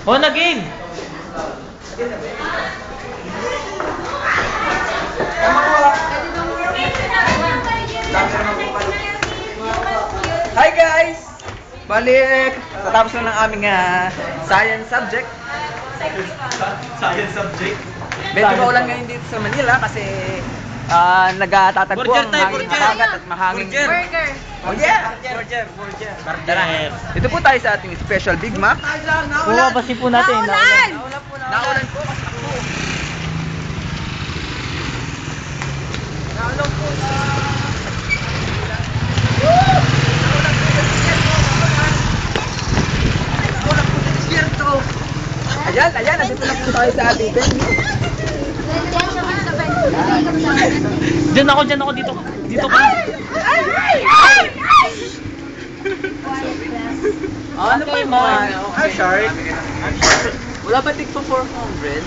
Oh, naging! Hi guys! Balik! Tatapos na ng aming science subject. Science subject. Medyo maulan ngayon dito sa Manila kasi nagtatagpo Burger ang tayo, hangin burger! hagat at mahangin. Burger! Oh yeah! Burger! Tara. Ito po tayo sa ating special Big Mac. Bumabasin po natin. Naulan! Naulan po. Naulan po. Naulan po sa desierto. Ayan, nandito na po tayo sa ating venue. Diyan ako dito. Dito ka. Ano ba yung mga shark? Wala ba tig pa 400?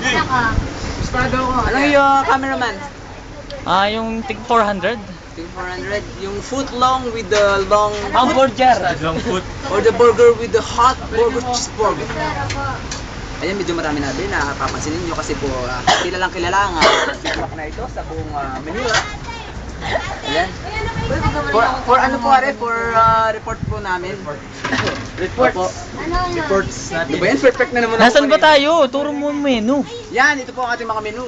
Spado ko. Ano yung cameraman? Yung tig 400. Tig 400. Yung foot long with the long Hamburger. Long foot. or the burger with the hot burger cheeseburger. Ayan, medyo marami natin na papansinin nyo kasi po kilalang kilala ang Big Mac na ito sa buong Manila. Ayan. For ano po are? For report po namin. Report po. Reports natin. Diba yan? Perfect na naman ako. Nasaan ba tayo? Turo mo yung menu. Yan, ito po ang ating mga menu.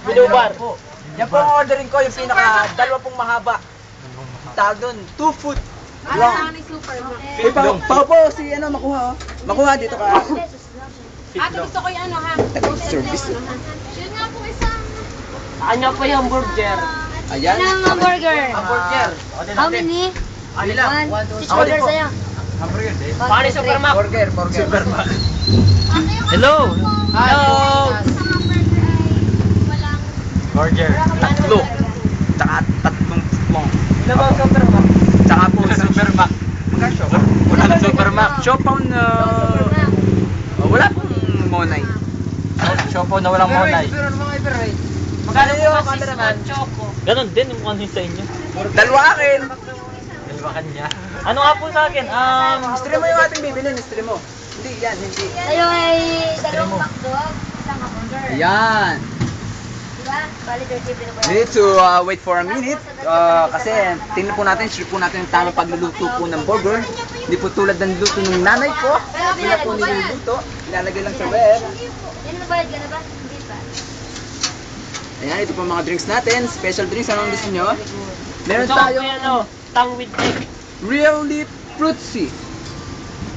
Menu bar. Yan po ang ordering ko, yung pinaka dalawa pong mahaba. Tawag doon, 2 foot long. Uy, Pao po, si ano, makuha oh. Makuha dito ka. Ate, gusto ko yung ano ha? Service. Yun nga po isang... Ano pa yung burger? Ayan. Ilang hamburger? Hamburger. How many? Ano lang? Each order sa'yo. Hamburger din. Paano yung Supermac? Burger. Supermac. Hello! Hello! Burger. Tatlo. Tsaka tatlong long. Ano ba ang Supermac? Tsaka po Supermac. Magkasyo. Wala na Supermac. Siopaw na... wala pong monay. Siopaw na walang monay. Magkano yung cameraman? Ganon din yung ano yung sa inyo. Dalawa akin. Dalawa kanya. Ano nga po sa akin? Stream mo yung ating bibilin, stream mo. Hindi, yan, hindi. Sa'yo ay dalawang hotdog, isang hamburger. Ayan. Diba? Bali 30 din We need to wait for a minute kasi tingnan po natin, sure po natin yung tamang pagluluto po ng burger. Hindi po tulad ng luto ng nanay ko. Hindi na po niluluto. Ilalagay lang sa web. Yan na bayad ka na ba? Hindi pa. Ayan, ito po mga drinks natin. Special drinks, anong gusto nyo? Meron Ito tayong ano, tang with egg. really fruitsy.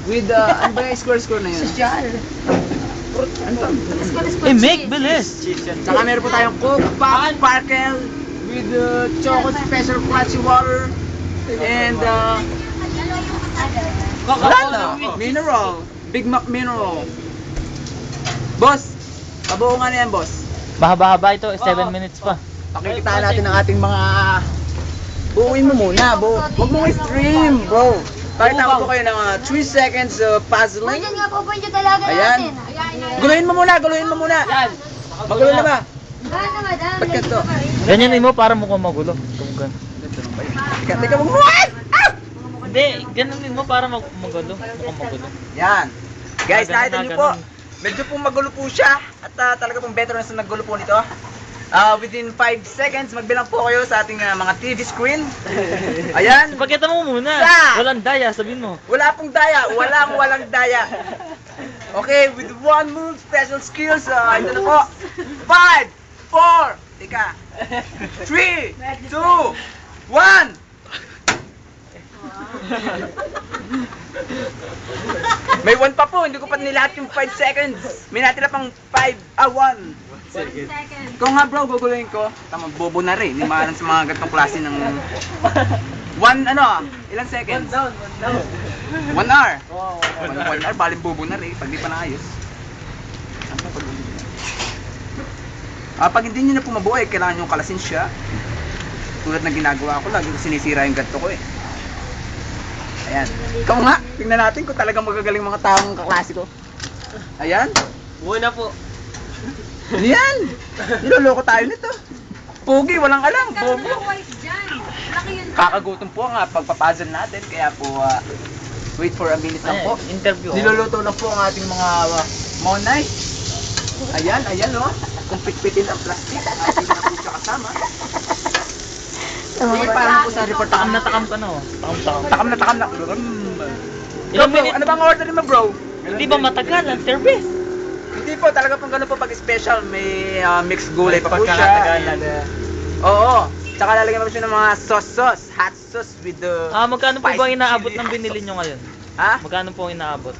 With, ano ba yung score na yun? Ano ba? Eh, make bilis! Saka meron po tayong Coke Pop Sparkle with chocolate special crunchy water and wala na, mineral, Big Mac mineral. Boss, pabuo nga na yan, boss. Mahaba-haba ito, 7 minutes pa. Pakikitaan natin ang ating mga... Buuin mo muna, huwag mong i-stream, bro. Pakita ko po kayo ng 3 seconds puzzling. Diyan nga po po yung dalaga Ayan. natin. Guluhin mo muna. Yan. Magulo na ba? Bakit na madam? Ba't ganito? Ganyan mo para mukhang magulo. Tunggan. Teka, wag mo. Ah! Hindi, ganun mo para magulo. Mukhang magulo. Yan. Guys, Ganun nakita na, niyo po. ganun. Medyo pong magulo po siya. At talaga pong better na sa naggulo po nito. Within 5 seconds, magbilang po kayo sa ating mga TV screen. Ayan. Ipakita mo muna. Sa! Walang daya, sabihin mo. Wala pong daya. Walang daya. Okay, with one move, special skills. Ito na po. 5, 4, teka. 3, 2, 1. May 1 pa po, hindi ko pa nilahat yung 5 seconds. May natira pang 1. Kung nga bro, guguluhin ko. Tama, bobo na rin. Hindi maalam sa mga ganitong klase ng... 1 ilang seconds? 1 hour. 1 hour, baling bobo na rin. Pag di pa naayos. Pag hindi nyo na po mabuo, kailangan nyo kalasin siya. Tulad ng ginagawa ko, lagi ko sinisira yung ganito ko eh. Ayan. Ikaw nga, tingnan natin kung talagang magagaling mga taong kaklase ko. Ayan. Muna po. Yan! Niloloko tayo nito. Pogi, walang alam. Bobo. Laki yun. Kakagutom po ang pagpapuzzle natin. Kaya po, Wait for a minute lang po. Interview. Niluluto lang po ang ating mga monay. Ayan, ayan o. Kung pitpitin ang plastic, ating mga po siya kasama. Sige, paano po sa report? Takam na takam ka na oh. Takam. Takam na takam na. Ilang Bro, minute? ano bang order mo bro? Hindi ba matagal ang service? Hindi po, talaga pong ganun po pag special. May mixed gulay pa po siya. Pagkakatagalan. Oo. Tsaka lalagyan pa siya ng mga sauce, hot sauce with the Magkano po ba spicy inaabot chili ng hot binili sauce. nyo ngayon? Ha? Magkano po inaabot?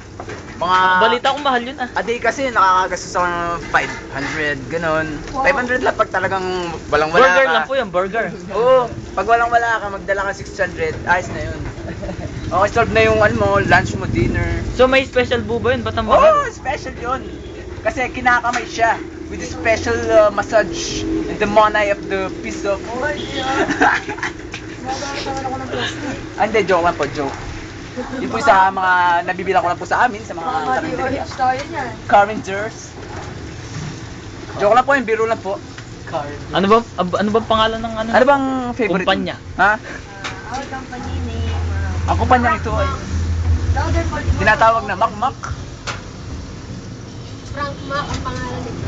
Mga... Balita ko mahal yun ah. Adi kasi nakakagastos ako ng 500, ganun. 500 lang pag talagang walang-wala Burger ka. lang po yun, burger. Oo, pag walang-wala ka, magdala ka 600, ayos na yun. Okay, solve na yung ano mo, lunch mo, dinner. So may special po ba yun? Ba't ang Oo, mahal? special yun. Kasi kinakamay siya with a special massage in the money of the piece of... Hindi, joke lang po, joke. Yun po sa mga nabibilang ko lang po sa amin, sa mga karinderya. Carpenters. Joke lang po, yung biro lang po. Ano ba pangalan ng ano? Ano bang favorite? Kumpanya. Ha? Our company name. Ang kumpanya ito ay Louder 44. tinatawag na Makmak. Frank Mac ang pangalan nito.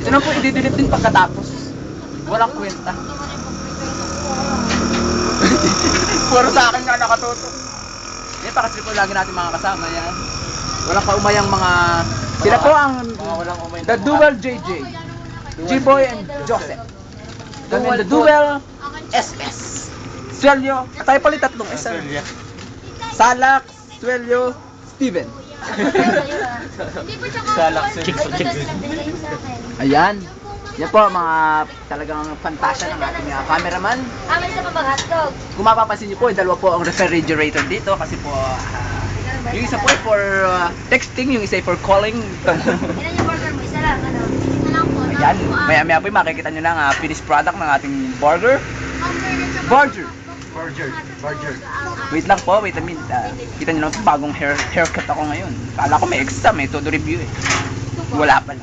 Ito na po, i-delete din pagkatapos. Walang kwenta. Puro sa akin nga nakatutok. Yan, pakasli po lagi natin mga kasama yan. Walang kaumayang mga... Sila po ang... walang umay. The Dual JJ. G-Boy and Joseph. Kami ang The Dual SS. Suelyo. Tayo pala yung tatlong S. Salak, Suelyo, Steven. Hindi po siya Salak, chicks, chicks. Ayan. Yan po mga talagang fantasya ng ating cameraman. Amin sa pabang hotdog. Kung mapapansin niyo po, dalawa po ang refrigerator dito kasi po yung isa po ay for texting, yung isa ay for calling. Ilan yung burger mo? Isa lang, ano? Isa lang po. Ayan, maya-maya po makikita nyo na ang finished product ng ating burger. Burger! Burger. Wait lang po, wait a minute. Kita nyo naman po, bagong haircut ako ngayon. Kala ko may exam, may todo review eh. Wala pala.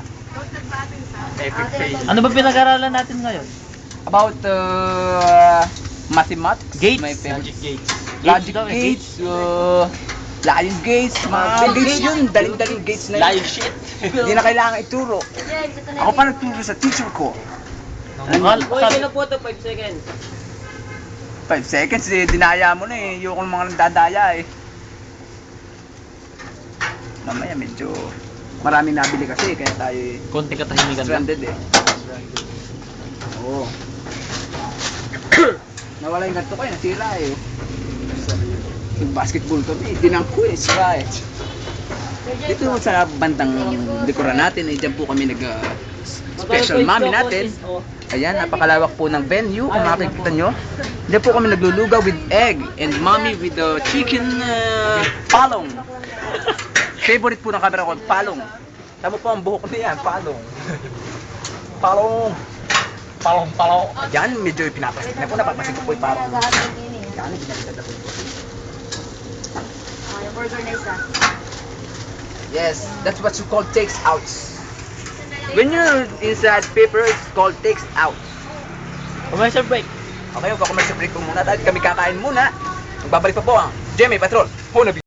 Epic fail. Ano ba pinag-aralan natin ngayon? About mathematics. Gates. My favorite. Logic gates. Logic daw eh, gates, lion gates, mga gates yun, daling-daling gates na yun. Live shit. Hindi na kailangan ituro. James, ito na Ako yun. pa nagturo sa teacher ko. po ito 5 seconds. 5 seconds eh, dinaya mo na eh. Yung mga nagdadaya eh. Mamaya medyo maraming nabili kasi kaya tayo eh. Konting katahimikan lang. Stranded eh. Oo. Nawala yung ganito ko eh, nasira eh. Yung basketball kami, dinang ko eh, sira eh. Dito sa bandang dekora natin, eh, dyan po kami special mommy natin. Ayan, napakalawak po ng venue, kung makikita nyo. Dyan po kami naglulugaw with egg and mommy with the chicken palong. Favorite po ng camera ko, palong. Tama po ang buhok niya, palong. Palong. Palong. Yan, medyo pinapasit na po, napapasit ko po yung palong. Nag-hotdog yun eh. Yan, binaliktad na po. Yung burger na isa. Yes, that's what you call takes out. When you're inside paper, it's called takes out. Commercial break. Okay, magka-commercial break po muna. Dahil kami kakain muna. Magbabalik pa po ang Jemmy Patrol. Hunabi.